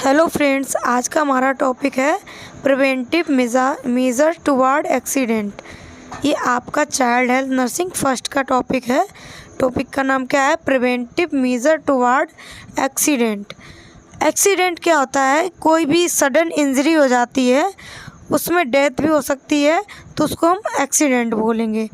Hello friends, आज का हमारा टॉपिक है प्रिवेंटिव मेजर टुवर्ड एक्सीडेंट। ये आपका चाइल्ड हेल्थ नर्सिंग फर्स्ट का टॉपिक है। टॉपिक का नाम क्या है? Preventive measure toward accident. Accident क्या होता है? कोई भी सडन इंजरी हो जाती है, उसमें डेथ भी हो सकती है, तो उसको हम एक्सीडेंट बोलेंगे।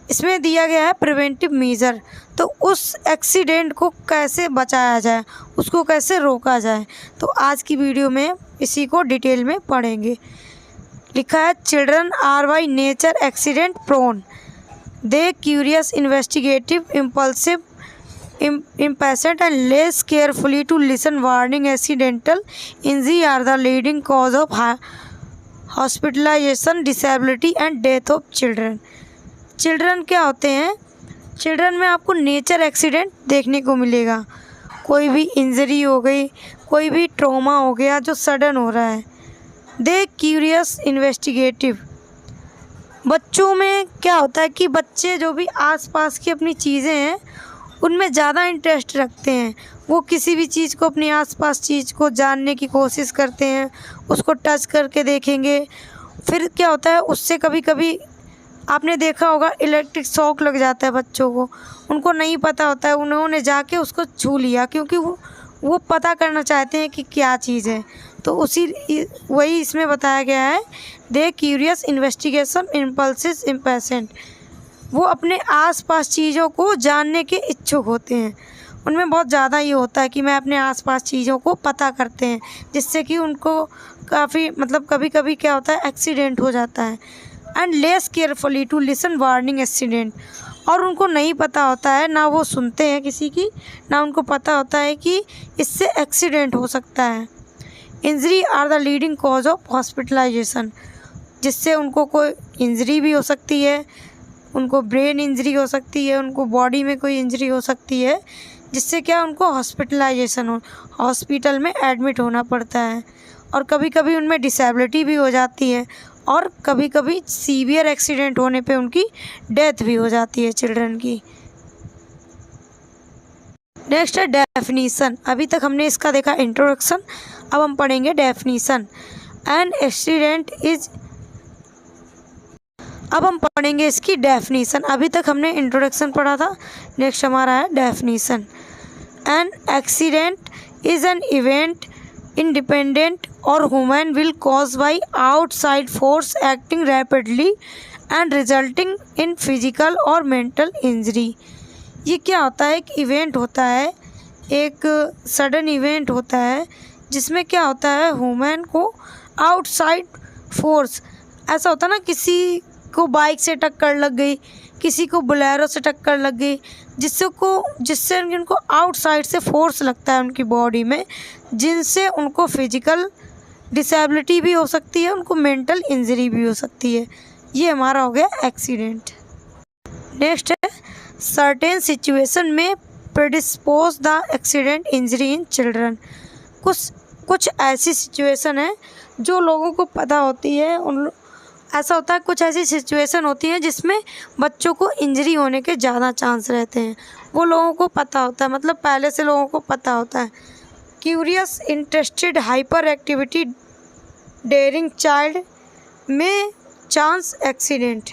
इसमें दिया गया है प्रिवेंटिव मेजर, तो उस एक्सीडेंट को कैसे बचाया जाए, उसको कैसे रोका जाए, तो आज की वीडियो में इसी को डिटेल में पढ़ेंगे। लिखा है children are by nature accident prone, they curious investigative impulsive impatient and less carefully to listen warning. Accidental injury are the leading cause of hospitalization, disability and death of children. Children क्या होते हैं? Children में आपको nature accident देखने को मिलेगा। कोई भी इंजरी हो गई, कोई भी ट्रॉमा हो गया जो सडन हो रहा है। दे क्यूरियस इन्वेस्टिगेटिव, बच्चों में क्या होता है कि बच्चे जो भी आसपास की अपनी चीज़ें हैं उनमें ज़्यादा इंटरेस्ट रखते हैं। वो किसी भी चीज़ को, अपने आसपास चीज़ को जानने की कोशिश करते हैं, उसको टच करके देखेंगे। फिर क्या होता है, उससे कभी कभी आपने देखा होगा इलेक्ट्रिक शॉक लग जाता है बच्चों को। उनको नहीं पता होता है, उन्होंने जाके उसको छू लिया क्योंकि वो पता करना चाहते हैं कि क्या चीज़ है। तो वही इसमें बताया गया है, दे क्यूरियस इन्वेस्टिगेशन इम्पल्सिव इम्पेशेंट। वो अपने आसपास चीज़ों को जानने के इच्छुक होते हैं। उनमें बहुत ज़्यादा ये होता है कि मैं अपने आसपास चीज़ों को पता करते हैं, जिससे कि उनको काफ़ी कभी कभी क्या होता है, एक्सीडेंट हो जाता है। And less carefully to listen warning accident, और उनको नहीं पता होता है, ना वो सुनते हैं किसी की, ना उनको पता होता है कि इससे एक्सीडेंट हो सकता है। Injury are the leading cause of hospitalisation, जिससे उनको कोई इंजरी भी हो सकती है, उनको ब्रेन इंजरी हो सकती है, उनको बॉडी में कोई इंजरी हो सकती है, जिससे क्या उनको हॉस्पिटलाइजेशन हो, हॉस्पिटल में एडमिट होना पड़ता है। और कभी कभी उनमें डिसेबिलिटी भी हो जाती है, और कभी कभी सीवियर एक्सीडेंट होने पे उनकी डेथ भी हो जाती है चिल्ड्रन की। नेक्स्ट है डेफिनीशन। अभी तक हमने इसका देखा इंट्रोडक्शन, अब हम पढ़ेंगे डेफिनीशन। एन एक्सीडेंट इज, अब हम पढ़ेंगे इसकी डेफिनीशन। अभी तक हमने इंट्रोडक्शन पढ़ा था, नेक्स्ट हमारा है definition. An accident is an event independent or human will caused by outside force acting rapidly and resulting in physical or mental injury। ये क्या होता है? एक इवेंट होता है, एक सडन इवेंट होता है, जिसमें क्या होता है, ह्यूमन को आउटसाइड फोर्स, ऐसा होता है ना, किसी को बाइक से टक्कर लग गई, किसी को बोलेरो से टक्कर लग गई, जिससे उनको आउटसाइड से फोर्स लगता है उनकी बॉडी में, जिनसे उनको फिजिकल डिसेबिलिटी भी हो सकती है, उनको मेंटल इंजरी भी हो सकती है। ये हमारा हो गया एक्सीडेंट। नेक्स्ट है सर्टेन सिचुएशन में predispose the accident injury in children. कुछ ऐसी सिचुएशन है जो लोगों को पता होती है, ऐसा होता है, कुछ ऐसी सिचुएशन होती है जिसमें बच्चों को इंजरी होने के ज़्यादा चांस रहते हैं। वो लोगों को पता होता है, पहले से लोगों को पता होता है। Curious interested hyper activity daring child में चांस एक्सीडेंट।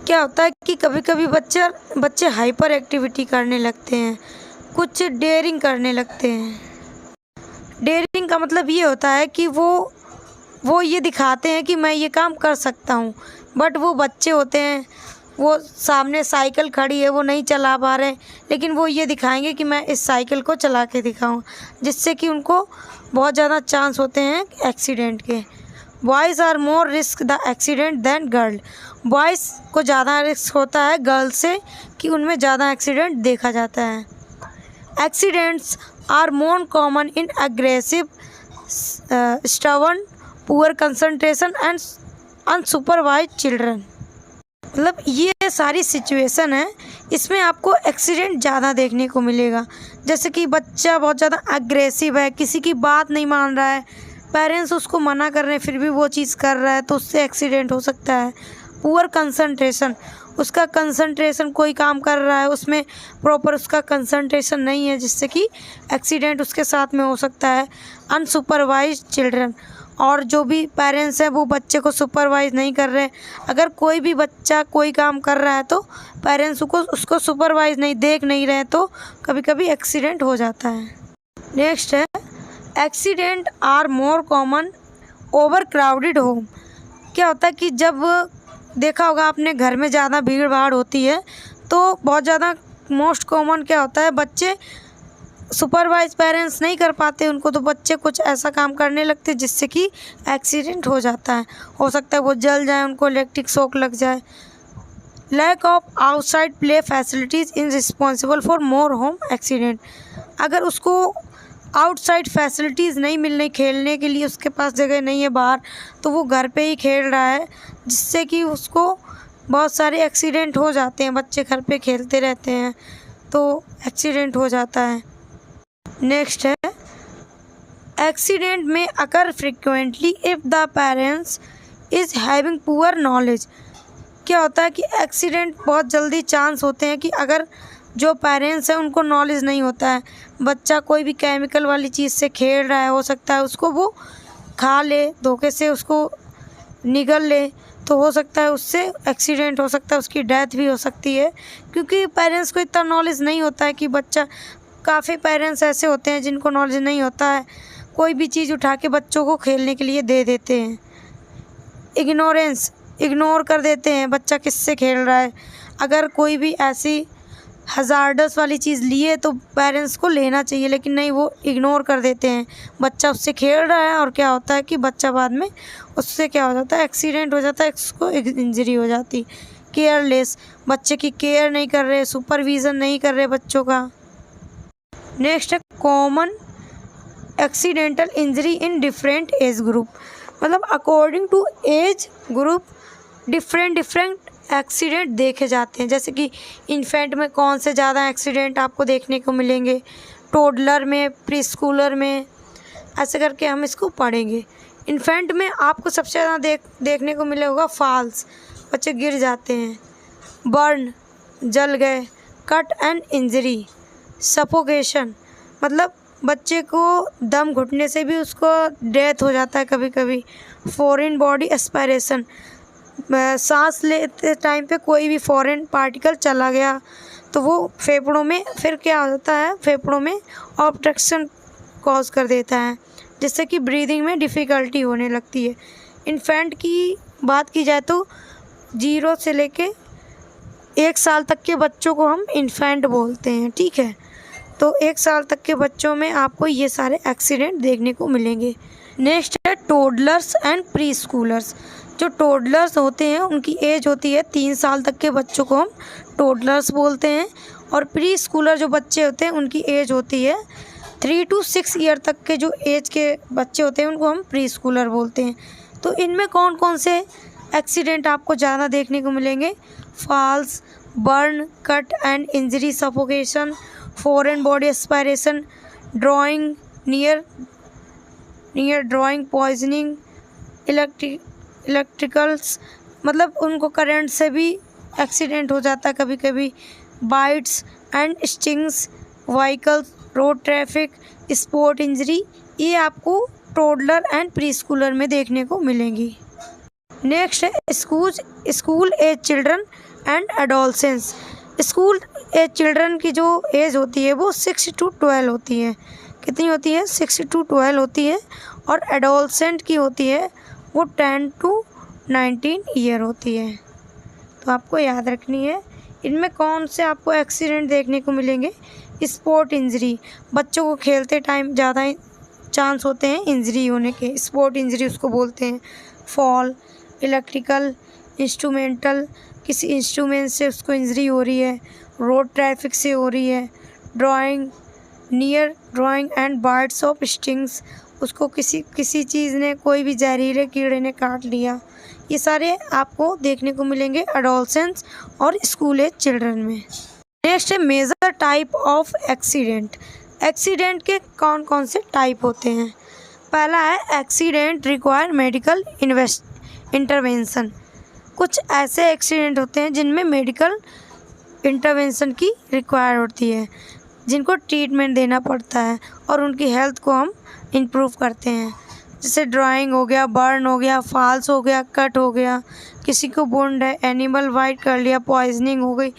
क्या होता है कि कभी कभी बच्चे हाइपर एक्टिविटी करने लगते हैं, कुछ डेयरिंग करने लगते हैं। डेयरिंग का मतलब ये होता है कि वो ये दिखाते हैं कि मैं ये काम कर सकता हूँ, बट वो बच्चे होते हैं, वो सामने साइकिल खड़ी है, वो नहीं चला पा रहे, लेकिन वो ये दिखाएंगे कि मैं इस साइकिल को चला के दिखाऊँ, जिससे कि उनको बहुत ज़्यादा चांस होते हैं एक्सीडेंट के। Boys are more risk the accident than girl, boys को ज़्यादा रिस्क होता है गर्ल से, कि उनमें ज़्यादा एक्सीडेंट देखा जाता है। Accidents are more common in aggressive, stubborn, poor concentration and unsupervised children. ये सारी सिचुएशन है, इसमें आपको एक्सीडेंट ज़्यादा देखने को मिलेगा। जैसे कि बच्चा बहुत ज़्यादा अग्रेसिव है, किसी की बात नहीं मान रहा है, पेरेंट्स उसको मना कर रहे हैं फिर भी वो चीज़ कर रहा है, तो उससे एक्सीडेंट हो सकता है। पुअर कंसंट्रेशन, उसका कंसंट्रेशन, कोई काम कर रहा है उसमें प्रॉपर उसका कंसंट्रेशन नहीं है, जिससे कि एक्सीडेंट उसके साथ में हो सकता है। अनसुपरवाइज्ड चिल्ड्रन, और जो भी पेरेंट्स हैं वो बच्चे को सुपरवाइज नहीं कर रहे। अगर कोई भी बच्चा कोई काम कर रहा है तो पेरेंट्स उसको सुपरवाइज देख नहीं रहे, तो कभी कभी एक्सीडेंट हो जाता है। नेक्स्ट है accident are more common over crowded home. क्या होता है कि जब देखा होगा आपने घर में ज़्यादा भीड़ भाड़ होती है तो बहुत ज़्यादा मोस्ट कॉमन क्या होता है, बच्चे सुपरवाइज पेरेंट्स नहीं कर पाते उनको, तो बच्चे कुछ ऐसा काम करने लगते जिससे कि एक्सीडेंट हो जाता है। हो सकता है वो जल जाए, उनको इलेक्ट्रिक शॉक लग जाए। Lack of outside play facilities is responsible for more home accident. अगर उसको आउटसाइड फैसिलिटीज़ नहीं मिल रही खेलने के लिए, उसके पास जगह नहीं है बाहर, तो वो घर पे ही खेल रहा है, जिससे कि उसको बहुत सारे एक्सीडेंट हो जाते हैं। बच्चे घर पे खेलते रहते हैं तो एक्सीडेंट हो जाता है। नेक्स्ट है एक्सीडेंट में occur frequently if the parents is having poor knowledge. क्या होता है कि एक्सीडेंट बहुत जल्दी चांस होते हैं कि अगर जो पेरेंट्स हैं उनको नॉलेज नहीं होता है, बच्चा कोई भी केमिकल वाली चीज़ से खेल रहा है, हो सकता है उसको वो खा ले, धोखे से उसको निगल ले, तो हो सकता है उससे एक्सीडेंट हो सकता है, उसकी डेथ भी हो सकती है, क्योंकि पेरेंट्स को इतना नॉलेज नहीं होता है कि बच्चा, काफ़ी पेरेंट्स ऐसे होते हैं जिनको नॉलेज नहीं होता है, कोई भी चीज़ उठा के बच्चों को खेलने के लिए दे देते हैं। इग्नोर कर देते हैं बच्चा किससे खेल रहा है। अगर कोई भी ऐसी हज़ार्डस वाली चीज़ लिए तो पेरेंट्स को लेना चाहिए, लेकिन नहीं, वो इग्नोर कर देते हैं। बच्चा उससे खेल रहा है और क्या होता है कि बच्चा बाद में उससे क्या हो जाता है, एक्सीडेंट हो जाता है, उसको इंजरी हो जाती। केयरलेस, बच्चे की केयर नहीं कर रहे, सुपरविज़न नहीं कर रहे बच्चों का। नेक्स्ट है common accidental injury in different age group. मतलब according to age group different accident देखे जाते हैं। जैसे कि इन्फेंट में कौन से ज़्यादा एक्सीडेंट आपको देखने को मिलेंगे, टोडलर में, प्री स्कूलर में, ऐसे करके हम इसको पढ़ेंगे। इन्फेंट में आपको सबसे ज़्यादा देखने को मिले होगा फॉल्स, बच्चे गिर जाते हैं। बर्न, जल गए। कट एंड इंजरी, सफोकेशन, मतलब बच्चे को दम घुटने से भी उसको डेथ हो जाता है कभी कभी। फॉरेन बॉडी एस्पायरेशन, सांस लेते टाइम पे कोई भी फॉरेन पार्टिकल चला गया तो वो फेफड़ों में फिर क्या हो जाता है, फेफड़ों में ऑब्स्ट्रक्शन कॉज कर देता है, जिससे कि ब्रीदिंग में डिफ़िकल्टी होने लगती है। इन्फेंट की बात की जाए तो 0 से लेके 1 साल तक के बच्चों को हम इन्फेंट बोलते हैं, ठीक है। तो 1 साल तक के बच्चों में आपको ये सारे एक्सीडेंट देखने को मिलेंगे। नेक्स्ट है टोडलर्स एंड प्री स्कूलर्स। जो टोडलर्स होते हैं उनकी एज होती है 3 साल तक के बच्चों को हम टोडलर्स बोलते हैं, और प्री स्कूलर जो बच्चे होते हैं उनकी एज होती है 3 to 6 ईयर तक के जो एज के बच्चे होते हैं उनको हम प्री स्कूलर बोलते हैं। तो इनमें कौन कौन से एक्सीडेंट आपको ज़्यादा देखने को मिलेंगे? Falls, burn, cut and injury, suffocation, foreign body aspiration, drowning, near drowning, poisoning, electricals, मतलब उनको करंट से भी एक्सीडेंट हो जाता है कभी कभी। Bytes and stings, vehicles, road traffic, sport injury, ये आपको टोडलर एंड प्री स्कूलर में देखने को मिलेंगी। नेक्स्ट है school age children and adolescence. School age children की जो एज होती है वो 6 to 12 होती है। कितनी होती है? 6 to 12 होती है। और एडोलसेंट की होती है वो 10 to 19 ईयर होती है। तो आपको याद रखनी है। इनमें कौन से आपको एक्सीडेंट देखने को मिलेंगे? स्पोर्ट इंजरी, बच्चों को खेलते टाइम ज़्यादा चांस होते हैं इंजरी होने के, स्पोर्ट इंजरी उसको बोलते हैं। फॉल, इलेक्ट्रिकल, इंस्ट्रूमेंटल, किसी इंस्ट्रूमेंट से उसको इंजरी हो रही है, रोड ट्रैफिक से हो रही है। Drawing, near drawing and bytes of stings, उसको किसी चीज़ ने, कोई भी जहरीले कीड़े ने काट लिया। ये सारे आपको देखने को मिलेंगे एडोलसेंस और स्कूल एज चिल्ड्रन में। नेक्स्ट है major type of accident. Accident के कौन कौन से टाइप होते हैं? पहला है एक्सीडेंट रिक्वायर मेडिकल इंटरवेंशन। कुछ ऐसे एक्सीडेंट होते हैं जिनमें मेडिकल इंटरवेंशन की रिक्वायर होती है, जिनको ट्रीटमेंट देना पड़ता है और उनकी हेल्थ को हम इम्प्रूव करते हैं। जैसे ड्राइंग हो गया, बर्न हो गया, फॉल्स हो गया, कट हो गया, किसी को वुंड है, एनिमल बाइट कर लिया, पॉइजनिंग हो गई,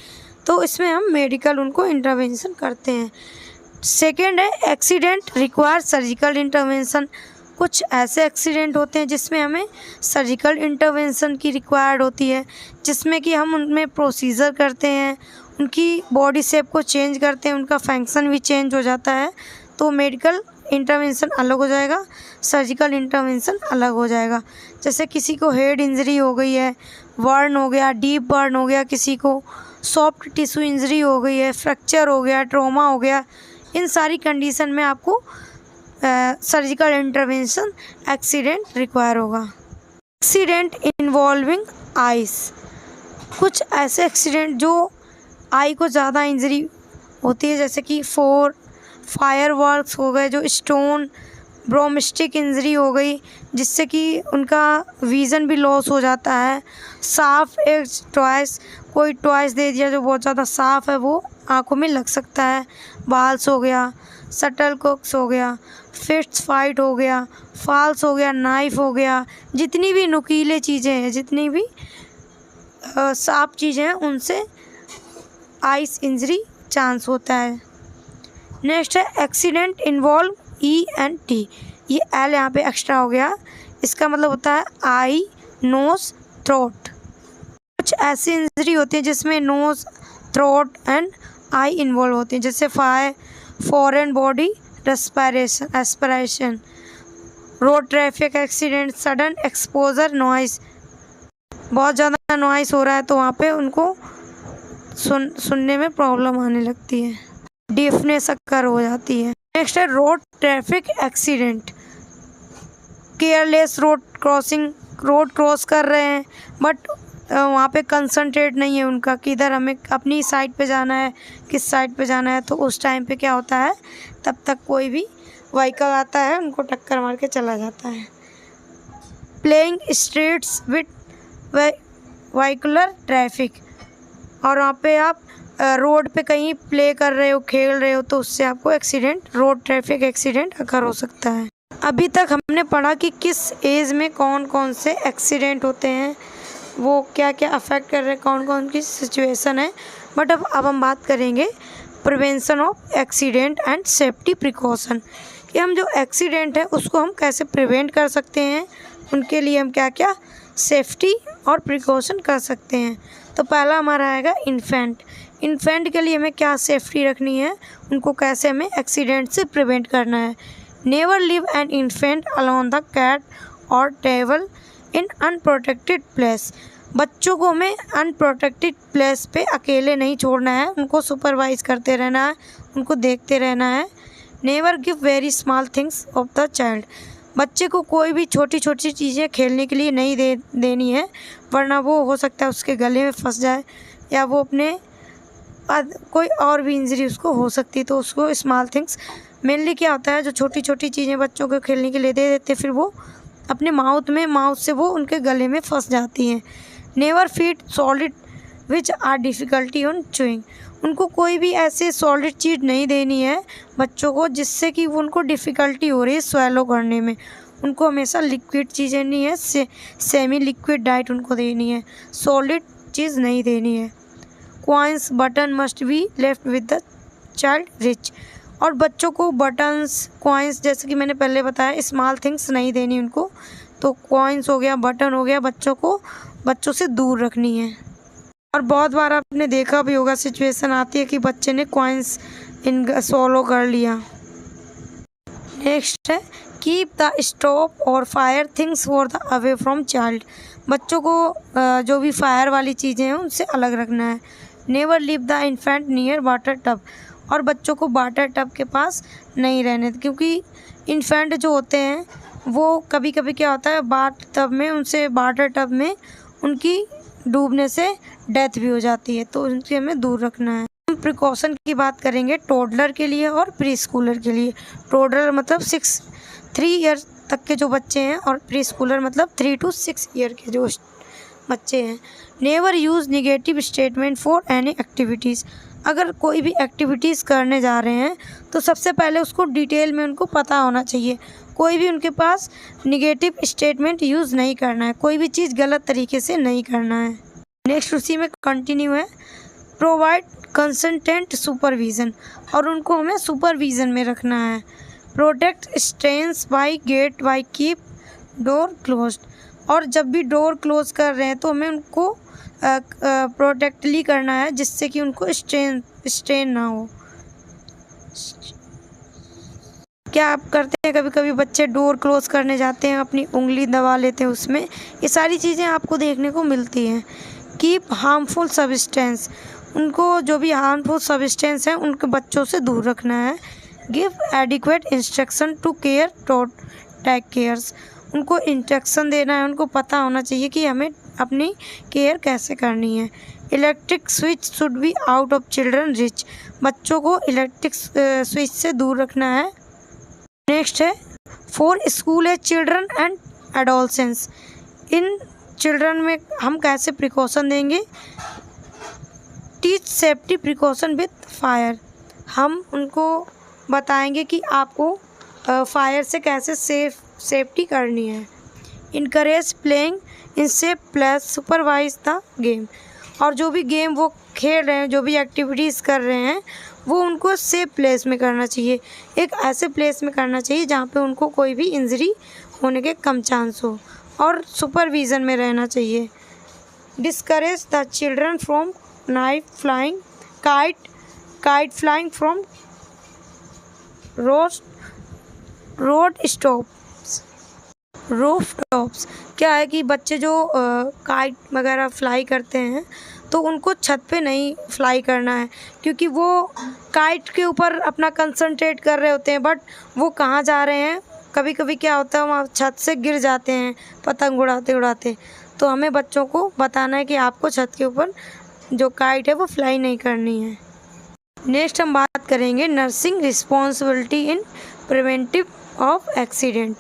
तो इसमें हम मेडिकल उनको इंटरवेंशन करते हैं। सेकेंड है एक्सीडेंट रिक्वायर सर्जिकल इंटरवेंशन। कुछ ऐसे एक्सीडेंट होते हैं जिसमें हमें सर्जिकल इंटरवेंशन की रिक्वायर्ड होती है, जिसमें कि हम उनमें प्रोसीजर करते हैं, उनकी बॉडी शेप को चेंज करते हैं, उनका फंक्शन भी चेंज हो जाता है। तो मेडिकल इंटरवेंशन अलग हो जाएगा, सर्जिकल इंटरवेंशन अलग हो जाएगा। जैसे किसी को हेड इंजरी हो गई है, बर्न हो गया, डीप बर्न हो गया, किसी को सॉफ्ट टिश्यू इंजरी हो गई है, फ्रैक्चर हो गया, ट्रॉमा हो गया, इन सारी कंडीशन में आपको सर्जिकल इंटरवेंशन एक्सीडेंट रिक्वायर होगा। Accident involving ice. कुछ ऐसे एक्सीडेंट जो आई को ज़्यादा इंजरी होती है, जैसे कि फायरवर्क्स हो गए, जो स्टोन ब्रोमिस्टिक इंजरी हो गई, जिससे कि उनका विज़न भी लॉस हो जाता है। साफ एक टॉयस, कोई टॉयस दे दिया जो बहुत ज़्यादा साफ है, वो आंखों में लग सकता है। बाल्स हो गया, शटल कॉक्स हो गया, फिस्ट फाइट हो गया, फॉल्स हो गया, नाइफ हो गया, जितनी भी नुकीले चीज़ें हैं, जितनी भी साफ चीज़ें हैं, उनसे आइस इंजरी चांस होता है। नेक्स्ट है एक्सीडेंट इन्वॉल्व ENT। ये एल यहाँ पे एक्स्ट्रा हो गया, इसका मतलब होता है आई, नोज, थ्रोट। कुछ ऐसी इंजरी होती है जिसमें nose, throat and eye involve होती हैं, जैसे foreign body aspiration, road traffic accident, sudden exposure noise. बहुत ज़्यादा नॉइस हो रहा है तो वहाँ पे उनको सुनने में प्रॉब्लम आने लगती है, डीफनेस अक्कर हो जाती है। नेक्स्ट है road traffic accident. Careless road cross कर रहे हैं, बट वहाँ पे कंसंट्रेट नहीं है उनका कि इधर हमें अपनी साइड पे जाना है, किस साइड पे जाना है। तो उस टाइम पे क्या होता है, तब तक कोई भी व्हीकल आता है, उनको टक्कर मार के चला जाता है। Playing streets with vehicular traffic. और वहाँ पे आप रोड पे कहीं प्ले कर रहे हो, खेल रहे हो, तो उससे आपको एक्सीडेंट, रोड ट्रैफिक एक्सीडेंट अकर हो सकता है। अभी तक हमने पढ़ा कि किस एज में कौन कौन से एक्सीडेंट होते हैं, वो क्या क्या अफेक्ट कर रहे हैं, कौन कौन की सिचुएशन है। बट अब हम बात करेंगे prevention of accident and safety precaution, कि हम जो एक्सीडेंट है उसको हम कैसे प्रिवेंट कर सकते हैं, उनके लिए हम क्या क्या सेफ्टी और प्रिकॉशन कर सकते हैं। तो पहला हमारा आएगा इन्फेंट के लिए हमें क्या सेफ्टी रखनी है, उनको कैसे हमें एक्सीडेंट से प्रिवेंट करना है। Never leave an infant alone the cot और टेबल इन अनप्रोटेक्टेड प्लेस। बच्चों को हमें अनप्रोटेक्टेड प्लेस पे अकेले नहीं छोड़ना है, उनको सुपरवाइज करते रहना है, उनको देखते रहना है। Never give very small things of the child. बच्चे को कोई भी छोटी छोटी चीज़ें खेलने के लिए नहीं देनी है, वरना वो हो सकता है उसके गले में फंस जाए, या वो अपने कोई और भी इंजरी उसको हो सकती है। तो उसको स्मॉल थिंग्स, मेनली क्या होता है, जो छोटी छोटी चीज़ें बच्चों को खेलने के लिए दे देते, फिर वो अपने माउथ से वो उनके गले में फंस जाती हैं। Never feed solid which are difficulty on chewing. उनको कोई भी ऐसे सॉलिड चीज़ नहीं देनी है बच्चों को जिससे कि वो उनको डिफ़िकल्टी हो रही है स्वेलो करने में। उनको हमेशा लिक्विड चीज़ें नहीं है, सेमी लिक्विड डाइट उनको देनी है, सॉलिड चीज़ नहीं देनी है। Coins button must be left with the child rich. और बच्चों को बटन्स, कॉइन्स, जैसे कि मैंने पहले बताया, स्मॉल थिंग्स नहीं देनी उनको। तो कॉइन्स हो गया, बटन हो गया, बच्चों से दूर रखनी है। और बहुत बार आपने देखा भी होगा, सिचुएशन आती है कि बच्चे ने कॉइन्स swallow कर लिया। नेक्स्ट है कीप द स्टोव और fire things for the away from child. बच्चों को जो भी फायर वाली चीज़ें हैं उनसे अलग रखना है। Never leave the infant near water tub. और बच्चों को वाटर टब के पास नहीं रहने, क्योंकि इन्फेंट जो होते हैं वो कभी कभी क्या होता है, वाटर टब में उनकी डूबने से डेथ भी हो जाती है, तो उनसे हमें दूर रखना है। हम प्रिकॉशन की बात करेंगे टोडलर के लिए और प्री स्कूलर के लिए। टोडलर मतलब 3 ईयर तक के जो बच्चे हैं, और प्री स्कूलर मतलब 3 to 6 ईयर के जो बच्चे हैं। Never use negative statement for any activities. अगर कोई भी एक्टिविटीज़ करने जा रहे हैं तो सबसे पहले उसको डिटेल में उनको पता होना चाहिए। कोई भी उनके पास निगेटिव स्टेटमेंट यूज़ नहीं करना है, कोई भी चीज़ गलत तरीके से नहीं करना है। नेक्स्ट उसी में कंटिन्यू है, प्रोवाइड कंसल्टेंट सुपरविज़न, और उनको हमें सुपरविज़न में रखना है। Protect stairs by gate by keep door closed, और जब भी डोर क्लोज कर रहे हैं तो हमें उनको प्रोटेक्टली करना है जिससे कि उनको स्ट्रेन ना हो। क्या आप करते हैं कभी कभी बच्चे डोर क्लोज करने जाते हैं, अपनी उंगली दबा लेते हैं उसमें, ये सारी चीज़ें आपको देखने को मिलती हैं। कीप हार्मफुल सब्सटेंस, उनको जो भी हार्मफुल सब्सटेंस है उनके बच्चों से दूर रखना है। Give adequate instruction to care tot take cares, उनको इंस्ट्रक्शन देना है, उनको पता होना चाहिए कि हमें अपनी केयर कैसे करनी है। Electric switch should be out of children rich, बच्चों को इलेक्ट्रिक स्विच से दूर रखना है। नेक्स्ट है for school age children and adolescence, इन चिल्ड्रन में हम कैसे प्रिकॉशन देंगे। Teach safety precaution with fire, हम उनको बताएंगे कि आपको फायर से कैसे सेफ्टी करनी है। Encourage playing in safe place, supervise the game, और जो भी गेम वो खेल रहे हैं, जो भी एक्टिविटीज़ कर रहे हैं वो उनको सेफ प्लेस में करना चाहिए, एक ऐसे प्लेस में करना चाहिए जहाँ पे उनको कोई भी इंजरी होने के कम चांस हो, और सुपरविज़न में रहना चाहिए। Discourage the children from knife flying kite flying from rooftops, क्या है कि बच्चे जो काइट वगैरह फ्लाई करते हैं तो उनको छत पे नहीं फ्लाई करना है, क्योंकि वो काइट के ऊपर अपना कंसंट्रेट कर रहे होते हैं, बट वो कहाँ जा रहे हैं, कभी कभी क्या होता है वहाँ छत से गिर जाते हैं पतंग उड़ाते उड़ाते। तो हमें बच्चों को बताना है कि आपको छत के ऊपर जो काइट है वो फ्लाई नहीं करनी है। नेक्स्ट हम बात करेंगे nursing responsibility in preventive of accident.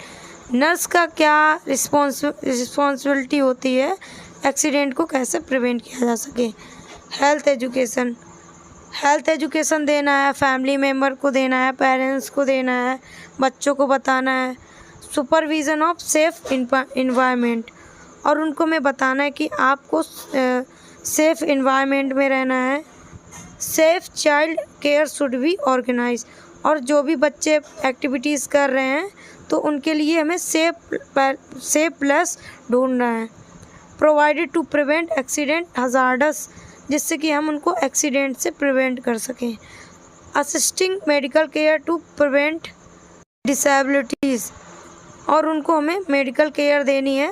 Nurse का क्या रिस्पॉन्सिबिलिटी होती है एक्सीडेंट को कैसे प्रिवेंट किया जा सके। हेल्थ एजुकेशन देना है, फैमिली मेम्बर को देना है, पेरेंट्स को देना है, बच्चों को बताना है। सुपरविज़न ऑफ सेफ इन्वायरमेंट, और उनको मैं बताना है कि आपको सेफ इन्वायरमेंट में रहना है। Safe child care should be organise, और जो भी बच्चे एक्टिविटीज़ कर रहे हैं तो उनके लिए हमें सेफ प्लेस ढूंढना है। Provided to prevent accident hazards, जिससे कि हम उनको एक्सीडेंट से प्रिवेंट कर सकें। Assisting medical care to prevent disabilities, और उनको हमें मेडिकल केयर देनी है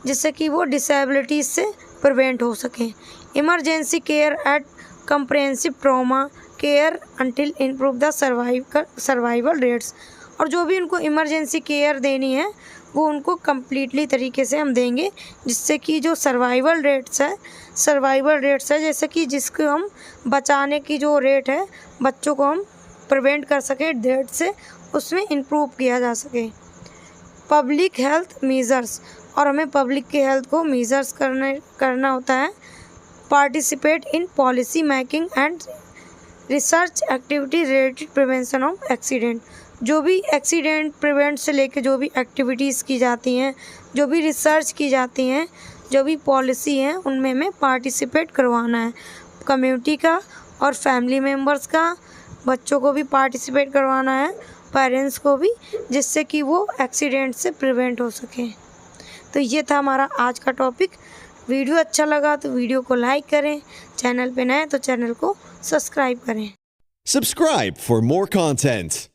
जिससे कि वो डिसेबिलिटीज़ से प्रिवेंट हो सकें। Emergency care at comprehensive trauma care until improve the survival rates, और जो भी उनको इमरजेंसी केयर देनी है वो उनको कम्प्लीटली तरीके से हम देंगे, जिससे कि जो सर्वाइवल रेट्स है जैसे कि जिसको हम बचाने की जो रेट है बच्चों को हम प्रिवेंट कर सकें डेथ से, उसमें इम्प्रूव किया जा सके। पब्लिक हेल्थ मेजर्स, और हमें पब्लिक के हेल्थ को मेजर्स करना होता है। Participate in policy making and research activity related prevention of accident, जो भी एक्सीडेंट प्रिवेंट से लेके जो भी एक्टिविटीज़ की जाती हैं, जो भी रिसर्च की जाती हैं, जो भी पॉलिसी हैं, उनमें हमें पार्टिसिपेट करवाना है। कम्युनिटी का और फैमिली मेम्बर्स का, बच्चों को भी पार्टिसिपेट करवाना है, पेरेंट्स को भी, जिससे कि वो एक्सीडेंट से प्रिवेंट हो सकें। तो ये था हमारा आज का टॉपिक। वीडियो अच्छा लगा तो वीडियो को लाइक करें, चैनल पे नए तो चैनल को सब्सक्राइब करें। Subscribe for more content.